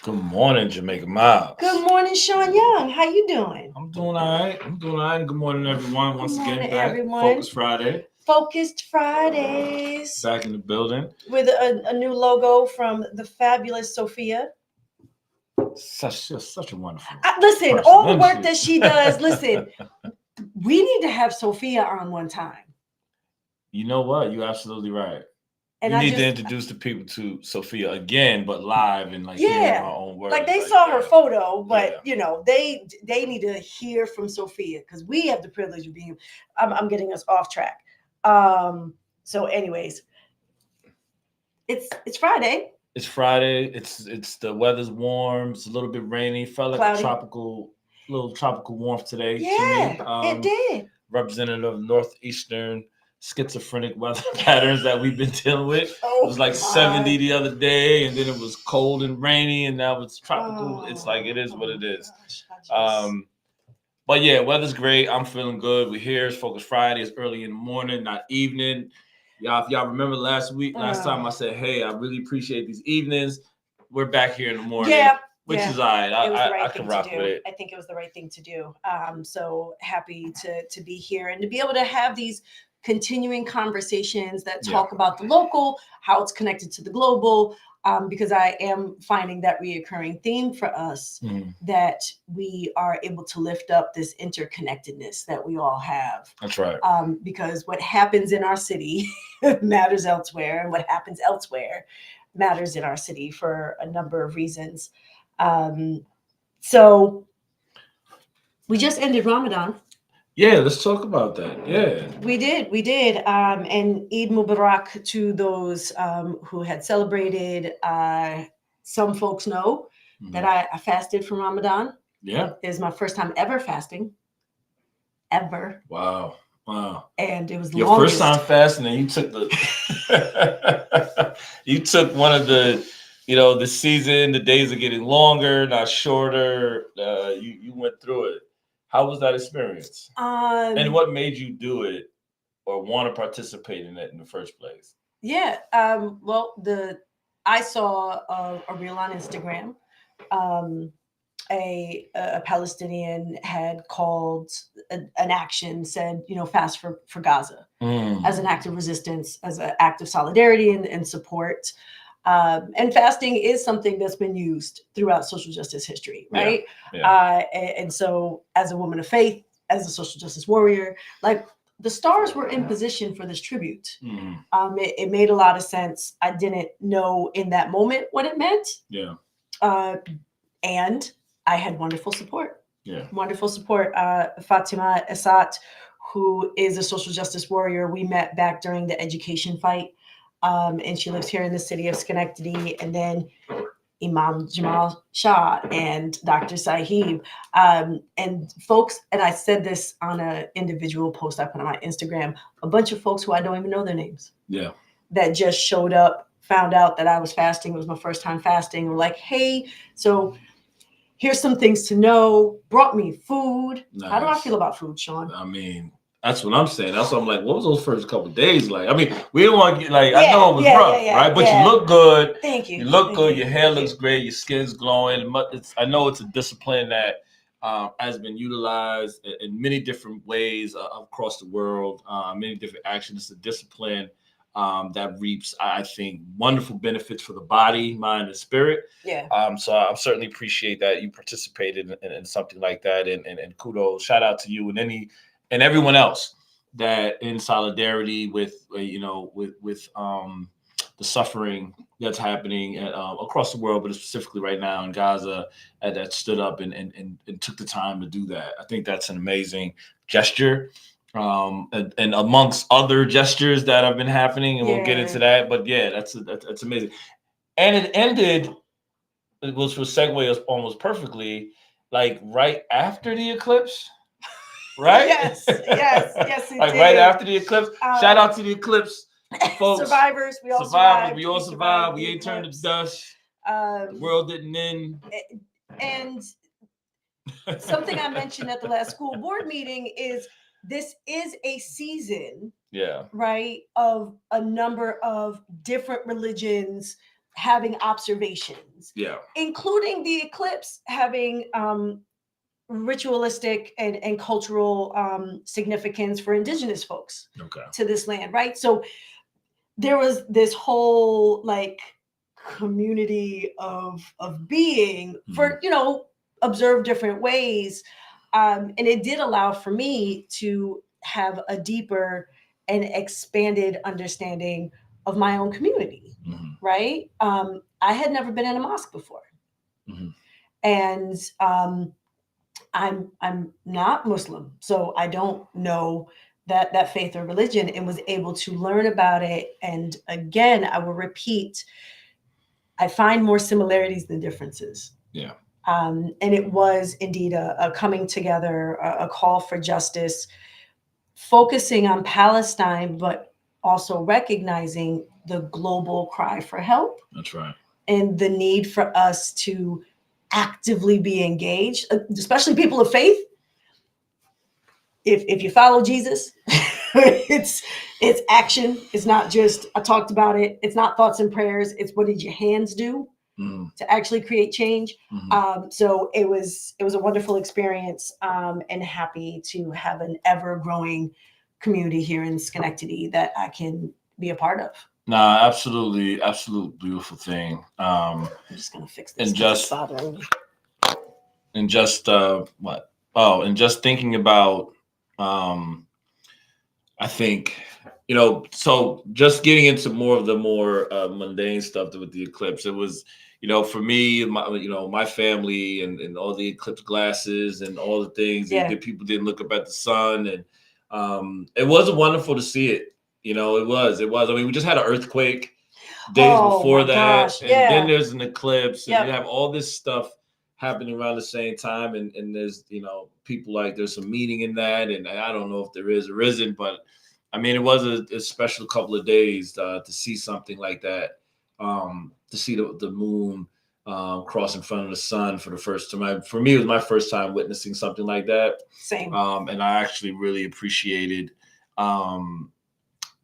Good morning, Jamaica Miles. Good morning, Shawn Young. How you doing? I'm doing all right. Good morning, everyone. Good Once morning, again, back. everyone. Focus Friday. Focused Fridays Back in the building. with a new logo from the fabulous Sophia. Such a wonderful. Listen, person, all the isn't work she? that she does. Listen, we need to have Sophia on one time. You know what? You're absolutely right. And we I need just to introduce the people to Sophia again, but live and like hearing yeah, our own words. like they saw her photo, but Yeah. they need to hear from Sophia because we have the privilege of being. I'm getting us off track. So, anyways, it's Friday. It's Friday. It's the weather's warm. It's a little bit rainy. Felt like Cloudy. little tropical warmth today. Yeah, to me. it did. Representative of northeastern schizophrenic weather patterns that we've been dealing with. Oh, it was like 70 the other day, and then it was cold and rainy, and now it's tropical. It's like it is what it is. But yeah, weather's great. I'm feeling good. We're here. It's Focus Friday. It's early in the morning, not evening. If y'all remember last time I said, hey, I really appreciate these evenings. We're back here in the morning. Yeah. Which is all right. I can rock with it. I think it was the right thing to do. So happy to be here and to be able to have these continuing conversations that talk about the local, how it's connected to the global, because I am finding that reoccurring theme for us that we are able to lift up this interconnectedness that we all have. That's right. Because what happens in our city matters elsewhere, and what happens elsewhere matters in our city for a number of reasons. So we just ended Ramadan. Yeah, let's talk about that. Yeah, we did. And Eid Mubarak to those who had celebrated. Some folks know that I fasted for Ramadan. Yeah, it was my first time ever fasting. Ever. Wow. And it was your longest. First time fasting, and you took you took one of the. The season, the days are getting longer, not shorter. You went through it. How was that experience? And what made you do it or want to participate in it in the first place? Yeah. Well, I saw a reel on Instagram. A Palestinian had called an action, said, fast for Gaza as an act of resistance, as an act of solidarity and support. And fasting is something that's been used throughout social justice history, right? Yeah. And so as a woman of faith, as a social justice warrior, like the stars were in position for this tribute. It made a lot of sense. I didn't know in that moment what it meant. Yeah. And I had wonderful support. Yeah. Wonderful support. Fatima Esat, who is a social justice warrior, we met back during the education fight. And she lives here in the city of Schenectady. And then Imam Jamal Shah and Dr. Sahib. And folks, and I said this on an individual post I put on my Instagram, a bunch of folks who I don't even know their names. Yeah. That just showed up, found out that I was fasting. It was my first time fasting. Were like, hey, so here's some things to know. Brought me food. Nice. How do I feel about food, Shawn? I mean, that's what I'm saying. That's what I'm like, what was those first couple of days like? I mean, we don't want to get like, I know it was rough, right? But you look good. Thank you. You look good. Your hair looks great. Your skin's glowing. I know it's a discipline that has been utilized in many different ways across the world, many different actions. It's a discipline that reaps, I think, wonderful benefits for the body, mind, and spirit. Yeah. So I certainly appreciate that you participated in something like that, and kudos, shout out to you and everyone else that in solidarity with the suffering that's happening across the world, but specifically right now in Gaza, that stood up and took the time to do that. I think that's an amazing gesture. And amongst other gestures that have been happening, and we'll get into that. But yeah, that's amazing. And it ended, which was segue almost perfectly, like right after the eclipse. Right? Yes. Like did. Right after the eclipse. Shout out to the eclipse, folks. Survivors. We all survived. We all survived. We ain't turned to dust. The world didn't end. And something I mentioned at the last school board meeting is this is a season, yeah, right, of a number of different religions having observations, including the eclipse having ritualistic and cultural significance for indigenous folks to this land, right? So there was this whole like community of being for, you know, observe different ways. And it did allow for me to have a deeper and expanded understanding of my own community, right? I had never been in a mosque before. And I'm not Muslim, so I don't know that faith or religion, and was able to learn about it. And again, I will repeat, I find more similarities than differences. And it was indeed a coming together, a call for justice, focusing on Palestine, but also recognizing the global cry for help. That's right. And the need for us to actively be engaged, especially people of faith. If you follow Jesus, it's action. It's not just I talked about it. It's not thoughts and prayers. It's what did your hands do to actually create change. So it was a wonderful experience, and happy to have an ever growing community here in Schenectady that I can be a part of. Nah, absolutely, absolute beautiful thing. I'm just gonna fix this. And just bothering me. And just what? Oh, and just thinking about, I think, you know, so just getting into more of the more mundane stuff with the eclipse. It was, you know, for me, my family and all the eclipse glasses and all the things. That people didn't look up at the sun, and it was wonderful to see it. You know, it was. I mean, we just had an earthquake days before that, and then there's an eclipse, and you have all this stuff happening around the same time, and there's, you know, people like there's some meaning in that, and I don't know if there is or isn't, but I mean, it was a special couple of days to see something like that, to see the moon cross in front of the sun for the first time. For me, it was my first time witnessing something like that. Same. And I actually really appreciate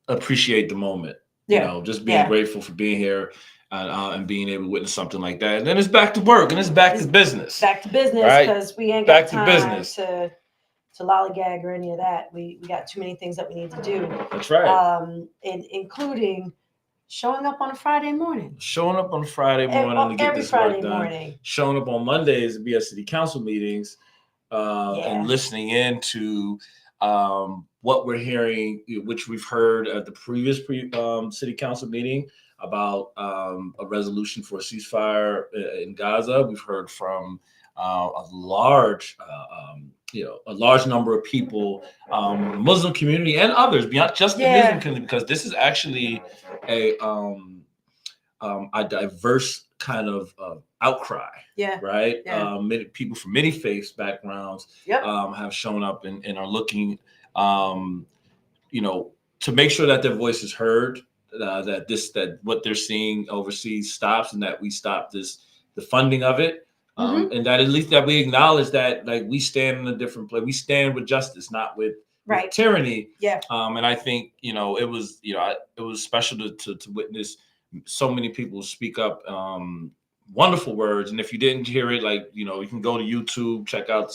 the moment. You know, just being grateful for being here and being able to witness something like that. And then it's back to work and it's back to business. Back to business, because we ain't got time to lollygag or any of that. We got too many things that we need to do. That's right. And including showing up on a Friday morning. Showing up on a Friday morning to get this work done. Morning. Showing up on Mondays to be at city council meetings and listening in to what we're hearing, which we've heard at the previous city council meeting about a resolution for a ceasefire in Gaza. We've heard from a large number of people, Muslim community and others, beyond just the Muslim community, because this is actually a diverse kind of outcry. Right. Many people from many faiths backgrounds have shown up and are looking, to make sure that their voice is heard, that what they're seeing overseas stops, and that we stop the funding of it. And that at least that we acknowledge that, like, we stand in a different place. We stand with justice, not with tyranny. And I think, it was special to witness so many people speak up wonderful words. And if you didn't hear it, like, you can go to YouTube, check out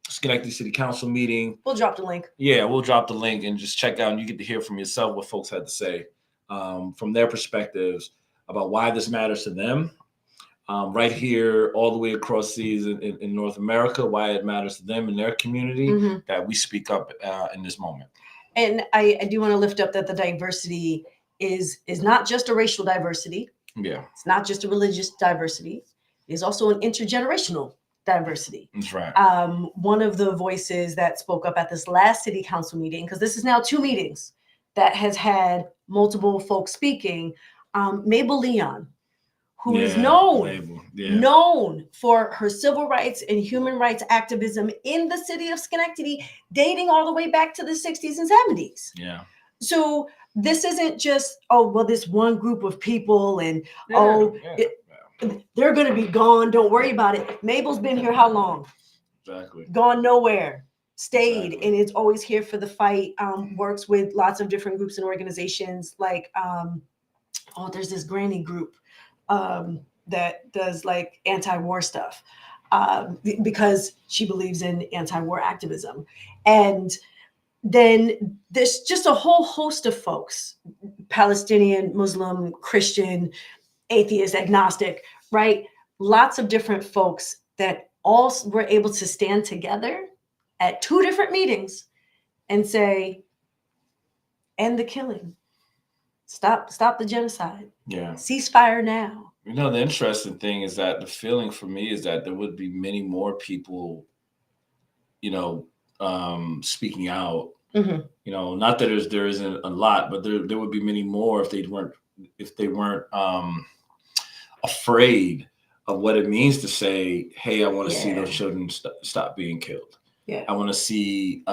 Schenectady City Council meeting. We'll drop the link. Yeah, we'll drop the link and just check out, and you get to hear from yourself what folks had to say from their perspectives about why this matters to them. Right here, all the way across seas in North America, why it matters to them and their community, that we speak up in this moment. And I do want to lift up that the diversity is not just a racial diversity. It's not just a religious diversity. It is also an intergenerational diversity. That's right. One of the voices that spoke up at this last city council meeting, because this is now 2 meetings that has had multiple folks speaking, Mabel Leon, who is known for her civil rights and human rights activism in the city of Schenectady, dating all the way back to the 60s and 70s. So this isn't just, this one group of people and they're going to be gone. Don't worry about it. Mabel's been here how long? Exactly. Gone nowhere. Stayed, and it's always here for the fight. Works with lots of different groups and organizations like oh, there's this granny group that does like anti-war stuff because she believes in anti-war activism. And then there's just a whole host of folks, Palestinian, Muslim, Christian, atheist, agnostic, right? Lots of different folks that all were able to stand together at two different meetings and say, end the killing. Stop the genocide. Yeah. Ceasefire now. You know, the interesting thing is that the feeling for me is that there would be many more people, you know, speaking out. Mm-hmm. You know, not that there isn't a lot, but there would be many more if they weren't afraid of what it means to say, "Hey, I want to see those children stop being killed. Yeah. I want to see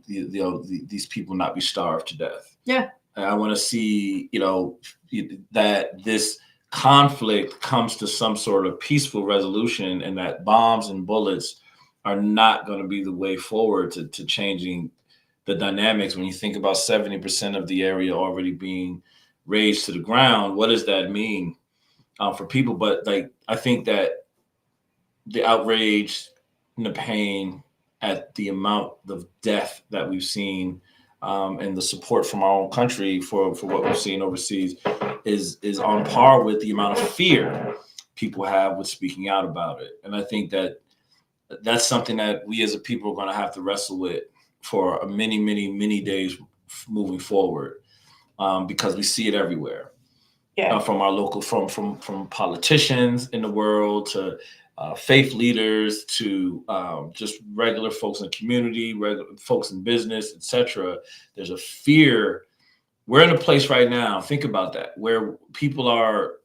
these people not be starved to death. Yeah. And I want to see, you know, that this conflict comes to some sort of peaceful resolution, and that bombs and bullets are not going to be the way forward to changing the dynamics. When you think about 70% of the area already being razed to the ground, what does that mean for people? But like, I think that the outrage and the pain at the amount of death that we've seen and the support from our own country for what we've seen overseas is on par with the amount of fear people have with speaking out about it. And I think that that's something that we as a people are going to have to wrestle with for many, many, many days moving forward, because we see it everywhere. Yeah. From our local, from politicians in the world to faith leaders to just regular folks in the community, regular folks in business, etc. There's a fear. We're in a place right now, think about that, where people are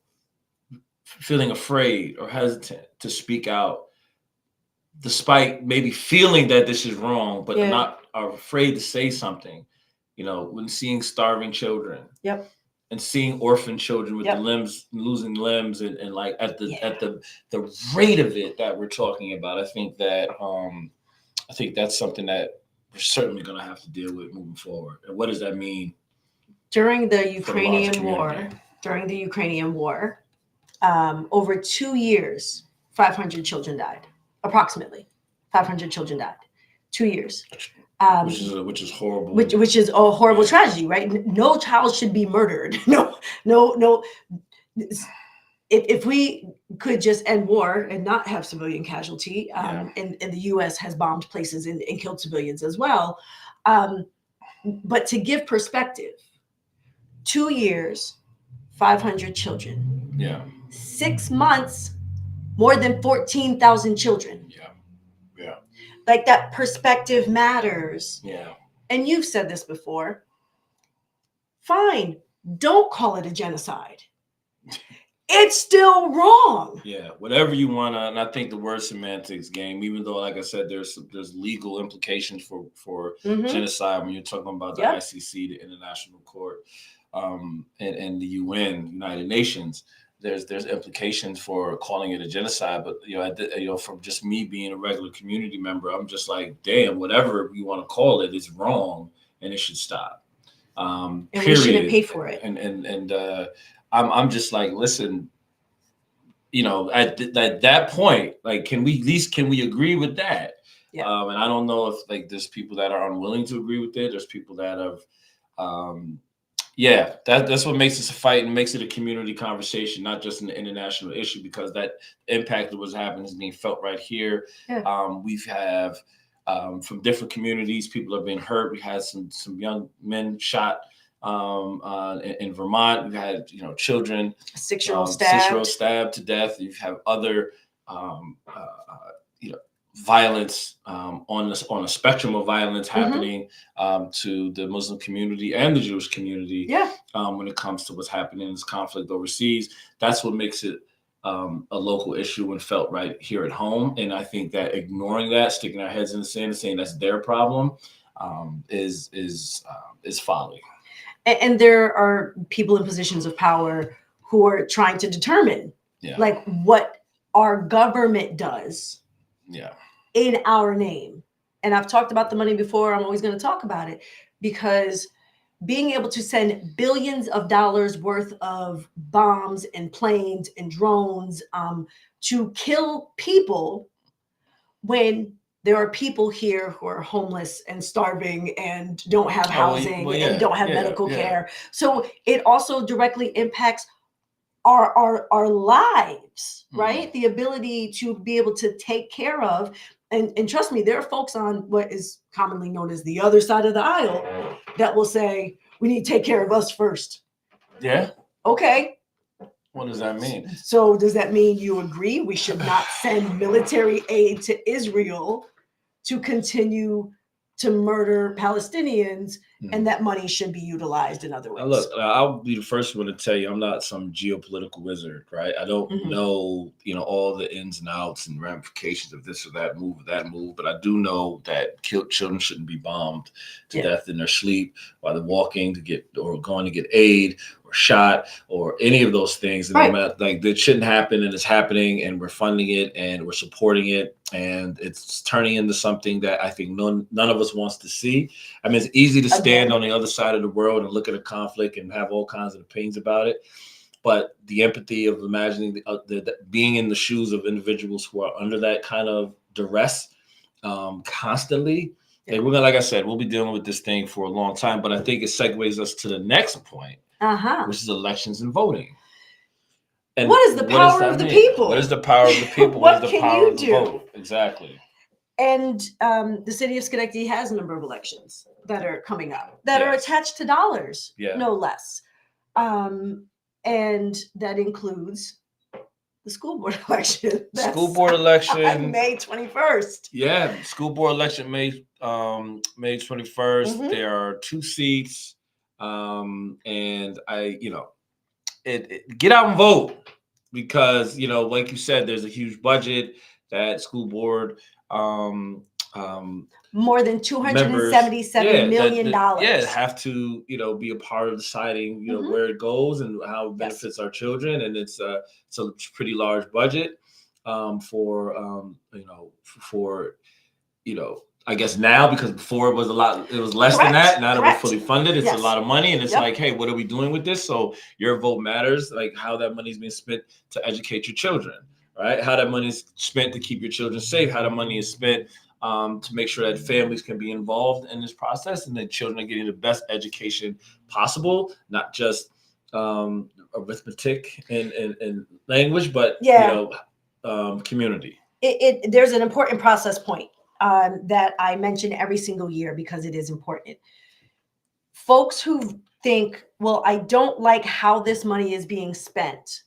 feeling afraid or hesitant to speak out, despite maybe feeling that this is wrong, but not are afraid to say something. You know, when seeing starving children. Yep. And seeing orphan children with the limbs, losing limbs, and like at the rate of it that we're talking about, I think that's something that we're certainly going to have to deal with moving forward. And what does that mean? During the Ukrainian war, over 2 years, 500 children died, approximately 500 children died. 2 years. Which is horrible. Which is a horrible tragedy, right? No child should be murdered. No. If we could just end war and not have civilian casualty, and the U.S. has bombed places and killed civilians as well. But to give perspective, 2 years, 500 children. Yeah. 6 months, more than 14,000 children. Yeah. Like, that perspective matters. Yeah. And you've said this before. Fine. Don't call it a genocide. It's still wrong. Yeah. Whatever you want to, and I think the word semantics game, even though, like I said, there's legal implications for genocide when you're talking about the ICC, the International Court, and the UN, United Nations. There's implications for calling it a genocide, but from just me being a regular community member, I'm just like, damn, whatever you want to call it is wrong, and it should stop. And we shouldn't pay for it. And I'm just like, listen, at that point, like, can we agree with that? Yeah. And I don't know if like there's people that are unwilling to agree with it. There's people that have. That's what makes this a fight and makes it a community conversation, not just an international issue, because that impact of what's happening is being felt right here. Yeah. We've have from different communities, people have been hurt. We had some young men shot in Vermont. We've had children, 6-year-old stabbed to death. You have other violence on a spectrum of violence happening to the Muslim community and the Jewish community. Yeah. When it comes to what's happening in this conflict overseas, that's what makes it a local issue when felt right here at home. And I think that ignoring that, sticking our heads in the sand and saying that's their problem, is folly. And there are people in positions of power who are trying to determine like what our government does. Yeah. In our name. And I've talked about the money before. I'm always going to talk about it because being able to send billions of dollars worth of bombs and planes and drones to kill people when there are people here who are homeless and starving and don't have housing and don't have medical care. So it also directly impacts our lives, right? The ability to be able to take care of, and trust me, there are folks on what is commonly known as the other side of the aisle that will say, we need to take care of us first. Yeah. Okay. What does that mean? So does that mean you agree we should not send military aid to Israel to continue to murder Palestinians, and that money should be utilized in other ways? Now look, I'll be the first one to tell you, I'm not some geopolitical wizard, right? I don't know, all the ins and outs and ramifications of this or that move, but I do know that children shouldn't be bombed to death in their sleep while they're walking to get or going to get aid or shot or any of those things. And like that shouldn't happen, and it's happening, and we're funding it and we're supporting it, and it's turning into something that I think none of us wants to see. I mean, it's easy to stand on the other side of the world and look at a conflict and have all kinds of opinions about it, but the empathy of imagining the being in the shoes of individuals who are under that kind of duress constantly. And we're gonna, like I said, we'll be dealing with this thing for a long time, but I think it segues us to the next point, which is elections and voting. And what is the power of the people? What is the power of the people? What is the power of the vote? Exactly. And the city of Schenectady has a number of elections that are coming up that are attached to dollars, no less. And that includes the school board election. School board election May 21st. Yeah, school board election May 21st. There are 2 seats, and get out and vote, because like you said, there's a huge budget that school board more than $277 million. Have to be a part of deciding where it goes and how it benefits our children, and it's a pretty large budget for I guess now, because before it was less than that. Now that we're fully funded, it's a lot of money, and it's like, hey, what are we doing with this? So your vote matters, like how that money is being spent to educate your children, right? How that money is spent to keep your children safe, how the money is spent to make sure that families can be involved in this process, and that children are getting the best education possible, not just arithmetic and language, but community. There's an important process point that I mention every single year because it is important. Folks who think, well, I don't like how this money is being spent,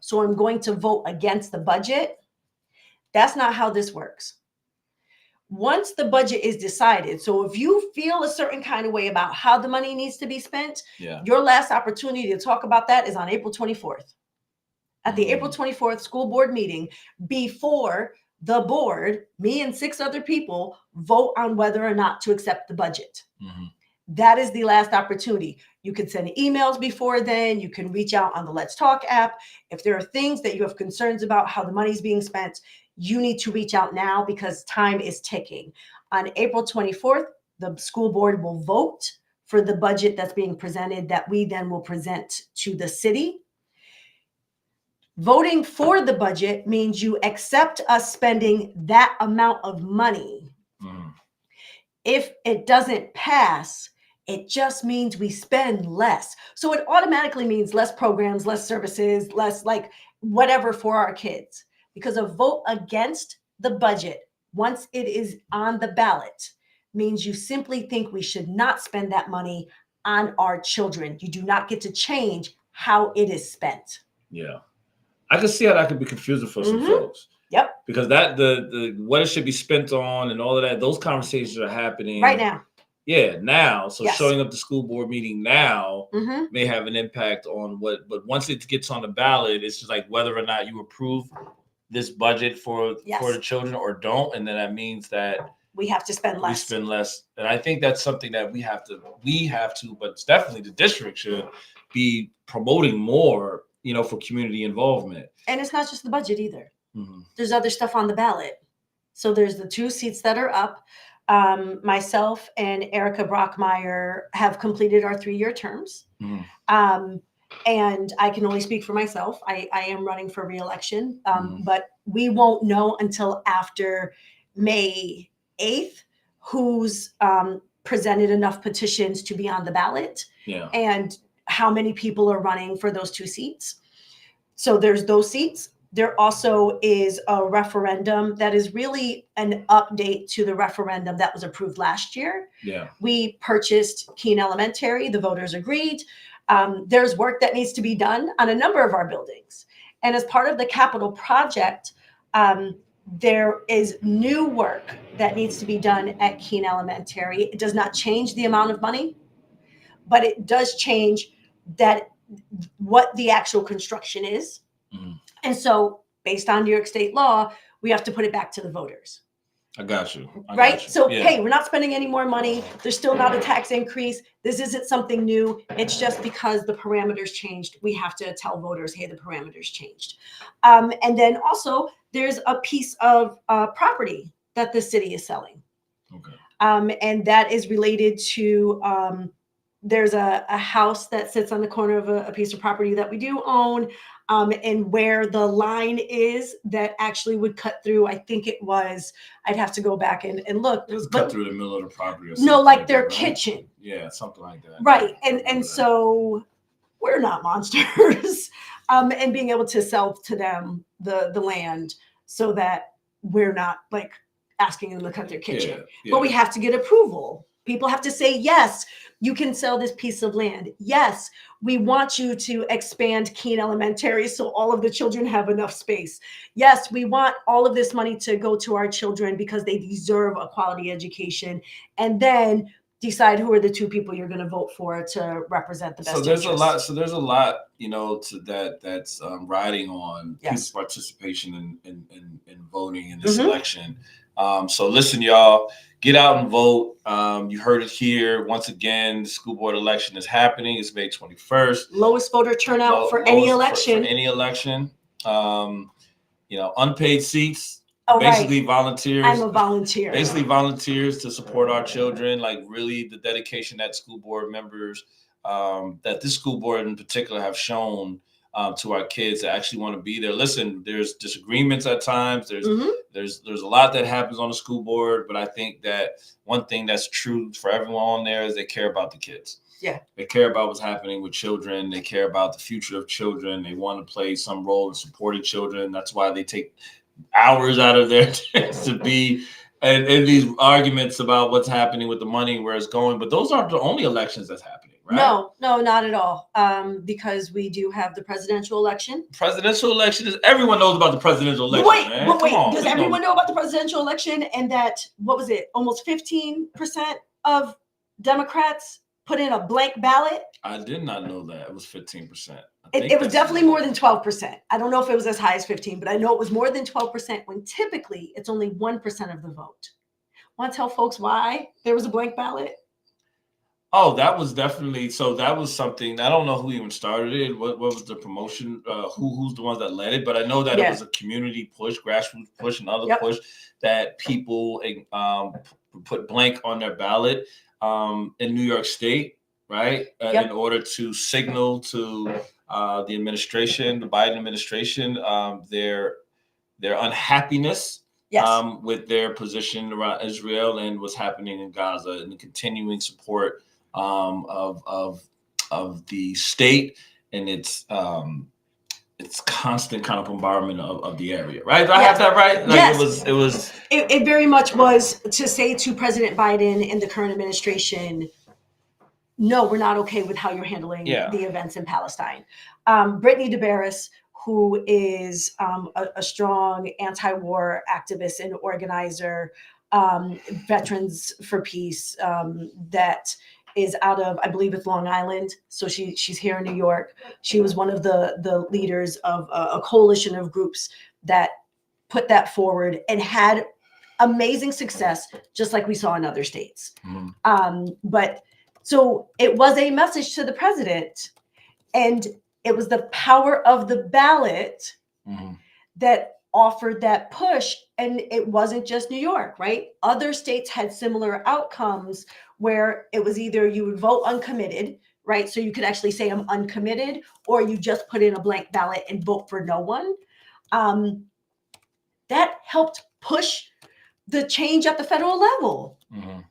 so I'm going to vote against the budget. That's not how this works. Once the budget is decided, so if you feel a certain kind of way about how the money needs to be spent, your last opportunity to talk about that is on April 24th. At the April 24th school board meeting, before the board, me and 6 other people, vote on whether or not to accept the budget. That is the last opportunity. You can send emails before then. You can reach out on the Let's Talk app. If there are things that you have concerns about how the money is being spent, you need to reach out now because time is ticking. On April 24th, the school board will vote for the budget that's being presented that we then will present to the city. Voting for the budget means you accept us spending that amount of money. If it doesn't pass, it just means we spend less. So it automatically means less programs, less services, less like whatever for our kids. Because a vote against the budget, once it is on the ballot, means you simply think we should not spend that money on our children. You do not get to change how it is spent. Yeah. I can see how that could be confusing for some folks. Because that the what it should be spent on and all of that, those conversations are happening right now. Now. So showing up to school board meeting now may have an impact on but once it gets on the ballot, it's just like whether or not you approve this budget for the children or don't, and then that means that we have to spend less. We spend less, and I think that's something that we have to, but it's definitely the district should be promoting more, for community involvement. And it's not just the budget either. There's other stuff on the ballot. So there's the 2 seats that are up. Myself and Erica Brockmeyer have completed our 3-year terms. Mm. And I can only speak for myself. I am running for reelection, but we won't know until after May 8th who's presented enough petitions to be on the ballot, and how many people are running for those 2 seats. So there's those seats. There also is a referendum that is really an update to the referendum that was approved last year. Yeah. We purchased Keene Elementary. The voters agreed. There's work that needs to be done on a number of our buildings. And as part of the capital project, there is new work that needs to be done at Keene Elementary. It does not change the amount of money, but it does change that what the actual construction is. And so based on New York state law, we have to put it back to the voters. I got you. Right? So, hey, we're not spending any more money. There's still not a tax increase. This isn't something new. It's just because the parameters changed. We have to tell voters, hey, the parameters changed. And then also there's a piece of property that the city is selling. Okay. And that is related to, there's a house that sits on the corner of a piece of property that we do own. And where the line is that actually would cut through, I think it was, I'd have to go back and look. It was cut through the middle of the property or something. No, like their kitchen. Yeah, something like that. Right. And so we're not monsters. And being able to sell to them the land so that we're not like asking them to cut their kitchen. But we have to get approval. People have to say, yes, you can sell this piece of land. Yes, we want you to expand Keene Elementary so all of the children have enough space. Yes, we want all of this money to go to our children because they deserve a quality education. And then decide who are the 2 people you're going to vote for to represent the best interest. So there's a lot, to that's riding on people's participation in voting in this election. So listen, y'all, get out and vote. You heard it here. Once again, the school board election is happening. It's May 21st. Lowest voter turnout for any election. For any election. Unpaid seats. Basically volunteers. I'm a volunteer. Basically volunteers to support our children. Like really the dedication that school board members, that this school board in particular have shown to our kids that actually want to be there. Listen, there's disagreements at times. There's a lot that happens on the school board, but I think that one thing that's true for everyone on there is they care about the kids. Yeah. They care about what's happening with children. They care about the future of children. They want to play some role in supporting children. That's why they take hours out of their to be in these arguments about what's happening with the money, where it's going. But those aren't the only elections that's happening. Right? No, not at all. Because we do have the presidential election. Presidential election is everyone knows about the presidential election. Wait. Does everyone know about the presidential election? And that, what was it? Almost 15% of Democrats put in a blank ballot. I did not know that it was 15%. It was definitely more than 12%. I don't know if it was as high as 15, but I know it was more than 12% when typically it's only 1% of the vote. Want to tell folks why there was a blank ballot? Oh, that was definitely, so that was something, I don't know who even started it. What was the promotion? Who's the ones that led it? But I know that it was a community push, grassroots push, and other push that people put blank on their ballot in New York State, right? In order to signal to the administration, the Biden administration, their unhappiness with their position around Israel and what's happening in Gaza, and the continuing support of the state and its constant kind of bombardment of the area, right? Do I have that right? Like it very much was to say to President Biden and the current administration, no, we're not okay with how you're handling the events in Palestine. Brittany DeBarris, who is a strong anti-war activist and organizer, Veterans for Peace, that is out of, I believe it's Long Island. So she's here in New York. She was one of the leaders of a coalition of groups that put that forward and had amazing success, just like we saw in other states. But so it was a message to the president, and it was the power of the ballot that offered that push. And it wasn't just New York, right? Other states had similar outcomes where it was either you would vote uncommitted, right? So you could actually say I'm uncommitted, or you just put in a blank ballot and vote for no one. That helped push the change at the federal level,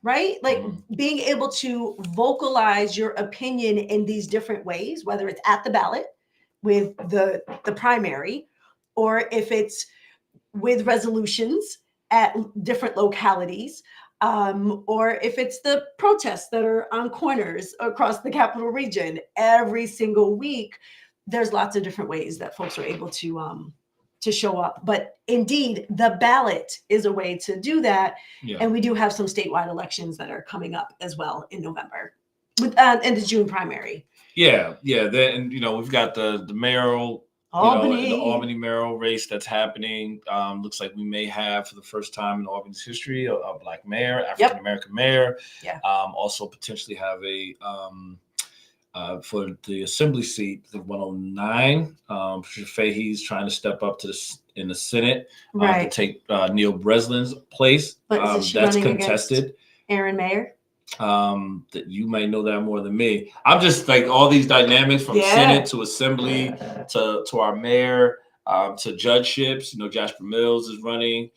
right? Like being able to vocalize your opinion in these different ways, whether it's at the ballot with the primary, or if it's with resolutions at different localities, or if it's the protests that are on corners across the capital region every single week. There's lots of different ways that folks are able to show up. But indeed, the ballot is a way to do that. Yeah. And we do have some statewide elections that are coming up as well in November, in the June primary. Yeah. Then, we've got the mayoral, the Albany mayoral race that's happening. Looks like we may have, for the first time in Albany's history, a Black mayor, African-American mayor. Yeah. Also potentially have a for the assembly seat, the 109. Fahey's trying to step up in the Senate to take Neil Breslin's place. But that's contested. Aaron Mayer. That you might know that more than me. I'm just like all these dynamics from Senate to assembly to our mayor to judgeships. Jasper Mills is running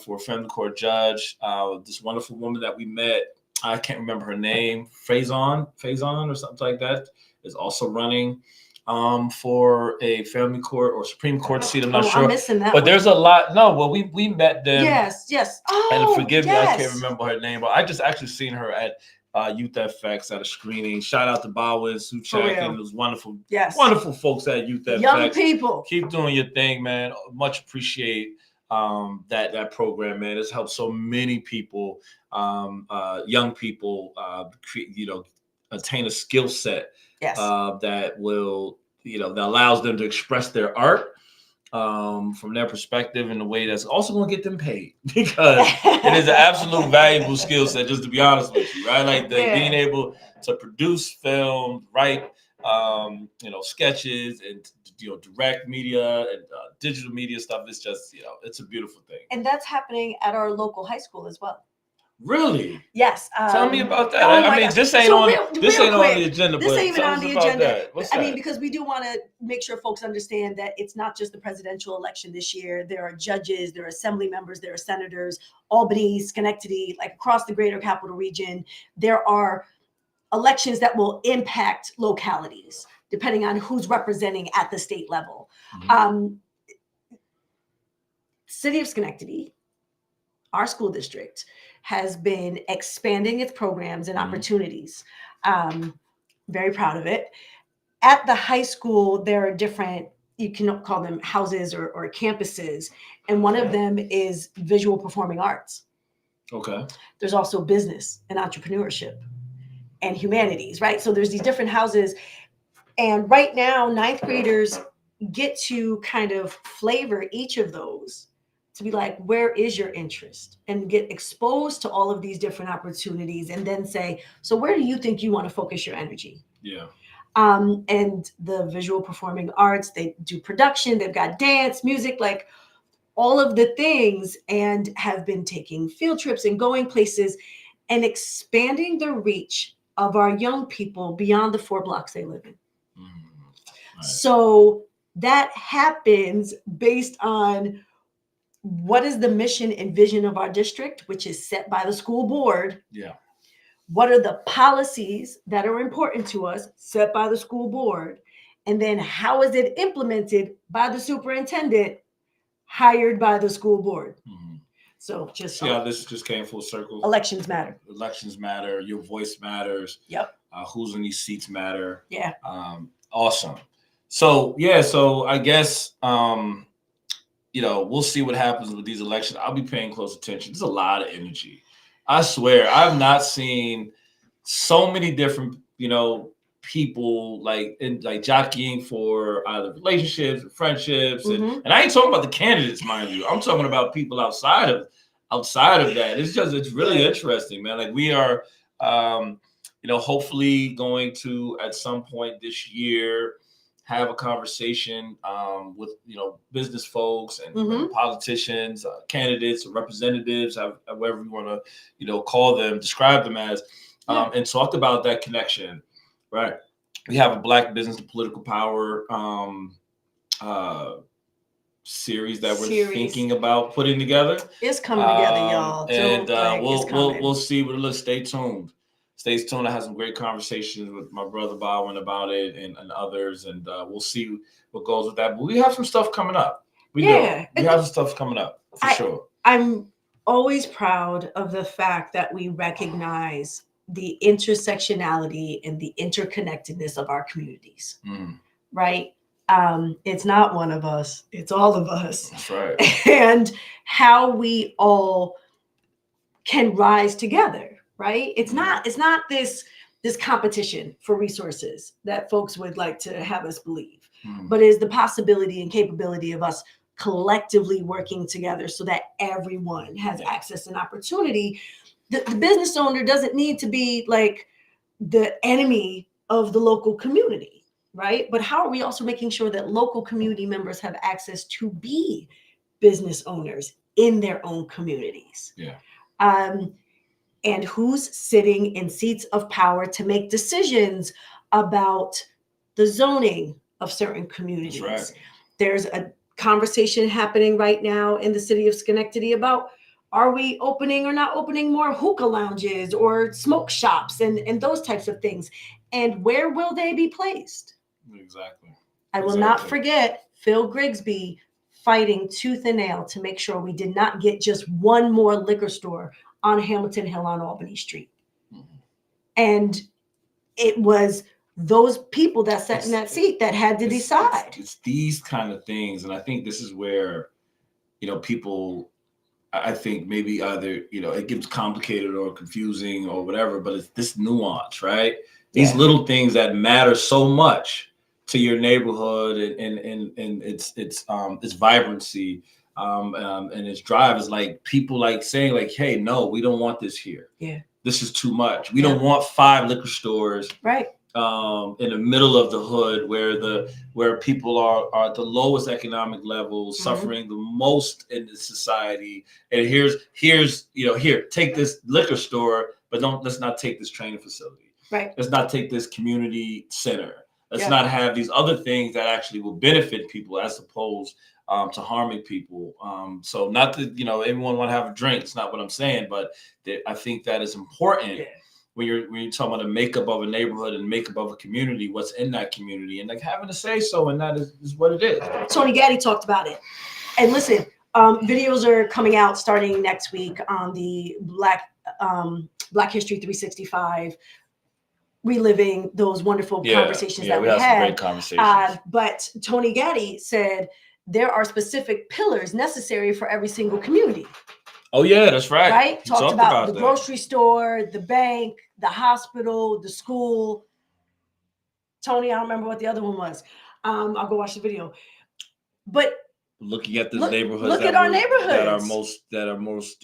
for a family court judge. This wonderful woman that we met, I can't remember her name, Faison or something like that, is also running for a family court or Supreme Court seat. I'm not sure. I'm missing that. But there's a lot. No, well, we met them. Yes. Oh, and forgive me, I can't remember her name, but I just actually seen her at Youth FX at a screening. Shout out to Bawa and Suchak and those wonderful folks at Youth FX. Young people. Keep doing your thing, man. Much appreciate that program, man. It's helped so many people, young people, attain a skill set that will, that allows them to express their art from their perspective in a way that's also going to get them paid, because it is an absolute valuable skill set, just to be honest with you, right? Like being able to produce film, write, sketches, and direct media and digital media stuff. It's just, it's a beautiful thing. And that's happening at our local high school as well. Really? Yes. Tell me about that. I mean, this ain't on the agenda. This ain't even on the agenda. I mean, because we do want to make sure folks understand that it's not just the presidential election this year. There are judges, there are assembly members, there are senators, Albany, Schenectady, like across the greater capital region. There are elections that will impact localities, depending on who's representing at the state level. City of Schenectady, our school district, has been expanding its programs and opportunities. Very proud of it. At the high school, there are different, you can call them houses or campuses, and one of them is visual performing arts. Okay. There's also business and entrepreneurship and humanities, right? So there's these different houses. And right now, ninth graders get to kind of flavor each of those to be like, where is your interest? And get exposed to all of these different opportunities, and then say, so where do you think you want to focus your energy? Yeah. And the visual performing arts, they do production, they've got dance, music, like all of the things, and have been taking field trips and going places and expanding the reach of our young people beyond the 4 blocks they live in. Right. So that happens based on what is the mission and vision of our district, which is set by the school board. Yeah. What are the policies that are important to us, set by the school board? And then how is it implemented by the superintendent, hired by the school board? Mm-hmm. So just this just came full circle. Elections matter. Elections matter. Your voice matters. Yep. Who's in these seats matter. Yeah. Awesome. So I guess we'll see what happens with these elections. I'll be paying close attention. There's a lot of energy. I swear, I've not seen so many different, people like jockeying for either relationships or friendships. And I ain't talking about the candidates, mind you. I'm talking about people outside of that. It's really interesting, man. Like we are, hopefully going to, at some point this year, have a conversation with business folks and politicians, candidates, or representatives, however you want to call them, describe them as, and talked about that connection. Right, we have a Black Business and Political Power series that we're thinking about putting together. It's coming together, y'all. And we'll see what it looks. Stay tuned. Stay tuned. I had some great conversations with my brother Bowen about it and others, and we'll see what goes with that. But we have some stuff coming up. We have some stuff coming up for sure. I'm always proud of the fact that we recognize the intersectionality and the interconnectedness of our communities. Right? It's not one of us, it's all of us. That's right. And how we all can rise together, right? It's not this competition for resources that folks would like to have us believe, but is the possibility and capability of us collectively working together so that everyone has access and opportunity. The business owner doesn't need to be like the enemy of the local community. Right? But how are we also making sure that local community members have access to be business owners in their own communities? Yeah. And who's sitting in seats of power to make decisions about the zoning of certain communities? That's right. There's a conversation happening right now in the city of Schenectady about, are we opening or not opening more hookah lounges or smoke shops and those types of things? And where will they be placed? Exactly. I will not forget Phil Grigsby fighting tooth and nail to make sure we did not get just one more liquor store on Hamilton Hill on Albany Street. And it was those people that sat in that seat that had to decide. It's these kind of things. And I think this is where, people, I think maybe either, it gets complicated or confusing or whatever, but it's this nuance, right? These little things that matter so much to your neighborhood and its vibrancy and its drive is like people like saying like, hey, no, we don't want this here. Yeah. This is too much. We don't want 5 liquor stores right in the middle of the hood where people are at the lowest economic level, suffering the most in the society. And here's here, take this liquor store, but let's not take this training facility. Right. Let's not take this community center. Let's not have these other things that actually will benefit people as opposed to harming people. So not that, everyone want to have a drink. It's not what I'm saying, but I think that is important when you're talking about the makeup of a neighborhood and makeup of a community, what's in that community, and like having to say so, and that is what it is. Tony Gaddy talked about it. And listen, videos are coming out starting next week on the Black History 365, reliving those wonderful conversations that we had. Some great conversations. But Tony Gaddy said there are specific pillars necessary for every single community. Oh yeah, that's right. Right? Talked about the grocery store, the bank, the hospital, the school. Tony, I don't remember what the other one was. I'll go watch the video. But looking at the neighborhoods, look at our neighborhoods that are most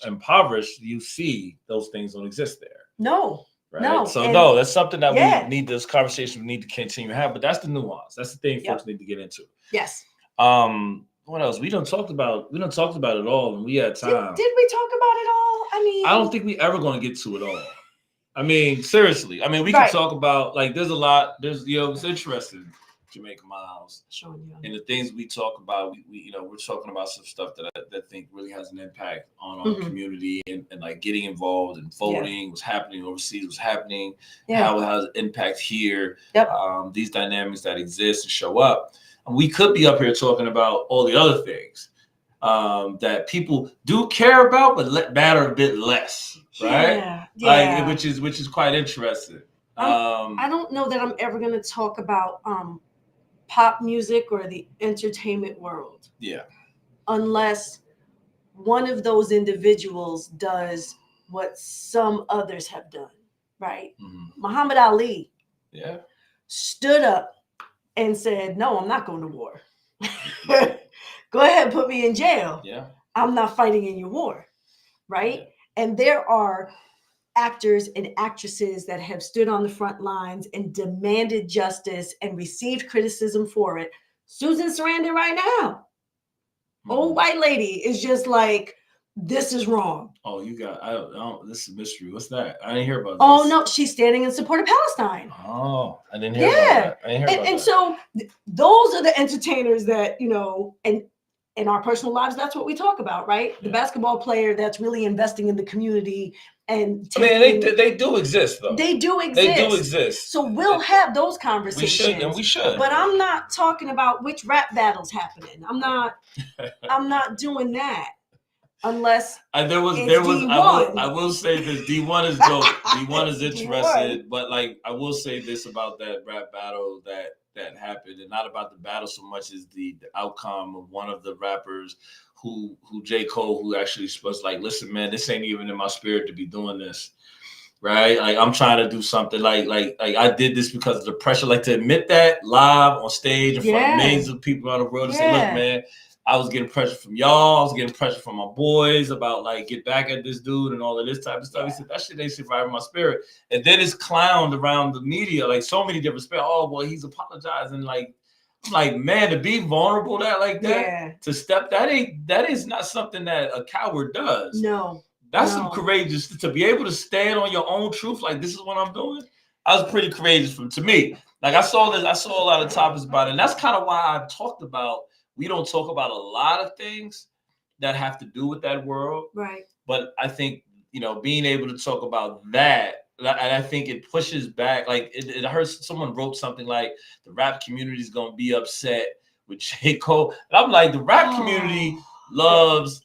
impoverished. You see those things don't exist there. No. Right. No. So that's something that we need, this conversation we need to continue to have. But that's the nuance. That's the thing folks need to get into. Yes. What else? We don't talk about it all, and we had time. Did we talk about it all? I mean, I don't think we ever going to get to it all. I mean, seriously. I mean, we can talk about, like, there's a lot. There's, it's interesting. Jamaica Miles Shawn Young. And the things we talk about, we're talking about some stuff that I think really has an impact on our community and like getting involved and voting, what's happening overseas, what's happening, how it has impact here, these dynamics that exist and show up. And we could be up here talking about all the other things that people do care about, but matter a bit less, right? Yeah. Like, which is quite interesting. I don't know that I'm ever going to talk about pop music or the entertainment world. Yeah. Unless one of those individuals does what some others have done, right? Muhammad Ali stood up and said, no, I'm not going to war. Go ahead, put me in jail. Yeah. I'm not fighting in your war, right? And there are actors and actresses that have stood on the front lines and demanded justice and received criticism for it. Susan Sarandon right now, old white lady, is just like, this is wrong. Oh, you got, I don't, this is a mystery. What's that? I didn't hear about this. Oh, no, she's standing in support of Palestine. Oh, I didn't hear about that. I didn't hear about that. And so those are the entertainers that, you know, and in our personal lives, that's what we talk about, right? Yeah. The basketball player that's really investing in the community. And they do exist, though. They do exist. So we'll have those conversations. We should. But I'm not talking about which rap battles happening. I'm not doing that. Unless there was I will say this, D1 is dope. D1 is interested, D1. But like I will say this about that rap battle that happened, and not about the battle so much as the outcome of one of the rappers who J. Cole, who actually was like, listen, man, this ain't even in my spirit to be doing this. Right? Like I'm trying to do something like I did this because of the pressure, like to admit that live on stage in front of millions of people around the world, to say, look, man, I was getting pressure from y'all. I was getting pressure from my boys about like get back at this dude and all of this type of stuff. He said that shit ain't surviving my spirit. And then it's clowned around the media, like so many different spells. Oh, well, he's apologizing. Like, I'm like, man, to be vulnerable like that, to step, that is not something that a coward does. No. That's some courageous, to be able to stand on your own truth. Like, this is what I'm doing. I was pretty courageous to me. Like I saw a lot of topics about it. And that's kind of why I've talked about, we don't talk about a lot of things that have to do with that world. Right. But I think, you know, being able to talk about that, and I think it pushes back. Like it hurts. Someone wrote something like the rap community is going to be upset with J. Cole. And I'm like, the rap community loves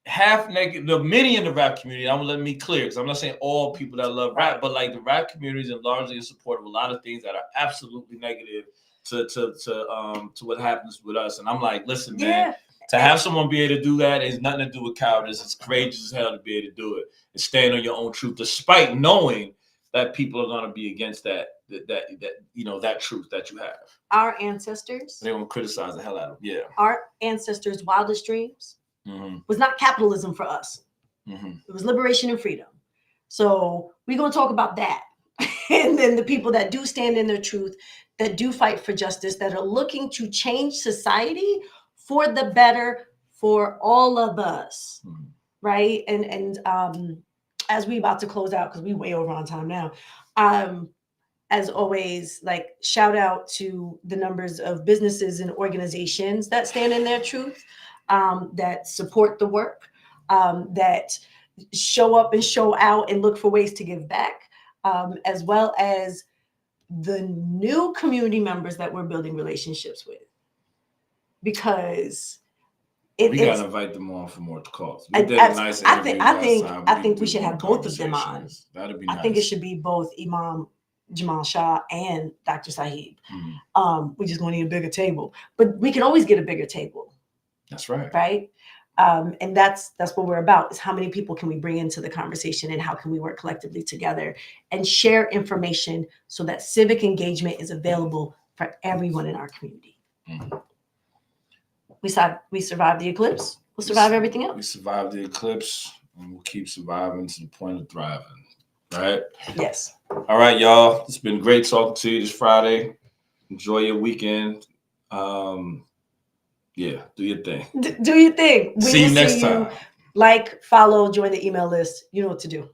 half-naked, the many in the rap community. I'm gonna let me clear, because I'm not saying all people that love rap, but like the rap community is largely in support of a lot of things that are absolutely negative to what happens with us. And I'm like, listen, man, to have someone be able to do that is nothing to do with cowardice. It's courageous as hell to be able to do it and stand on your own truth, despite knowing that people are going to be against that you know, that truth that you have. Our ancestors, they won't criticize the hell out of them. Yeah. Our ancestors' wildest dreams was not capitalism for us. It was liberation and freedom. So we're going to talk about that. And then the people that do stand in their truth, that do fight for justice, that are looking to change society for the better for all of us, right? And as we about to close out, because we way over on time now, as always, like shout out to the numbers of businesses and organizations that stand in their truth, that support the work, that show up and show out and look for ways to give back, as well as the new community members that we're building relationships with. Because we gotta invite them on for more calls. We did a nice interview. I think we should have both of them on. That'd be nice. I think it should be both Imam Jamal Shah and Dr. Saheeb. We just gonna need a bigger table, but we can always get a bigger table. That's right. Right. And that's what we're about, is how many people can we bring into the conversation and how can we work collectively together and share information so that civic engagement is available for everyone in our community. We survived the eclipse. We'll survive everything else. We survived the eclipse and we'll keep surviving to the point of thriving. Right? Yes. All right, y'all. It's been great talking to you this Friday. Enjoy your weekend. Yeah, do your thing. Do your thing. See you next time. Like, follow, join the email list. You know what to do.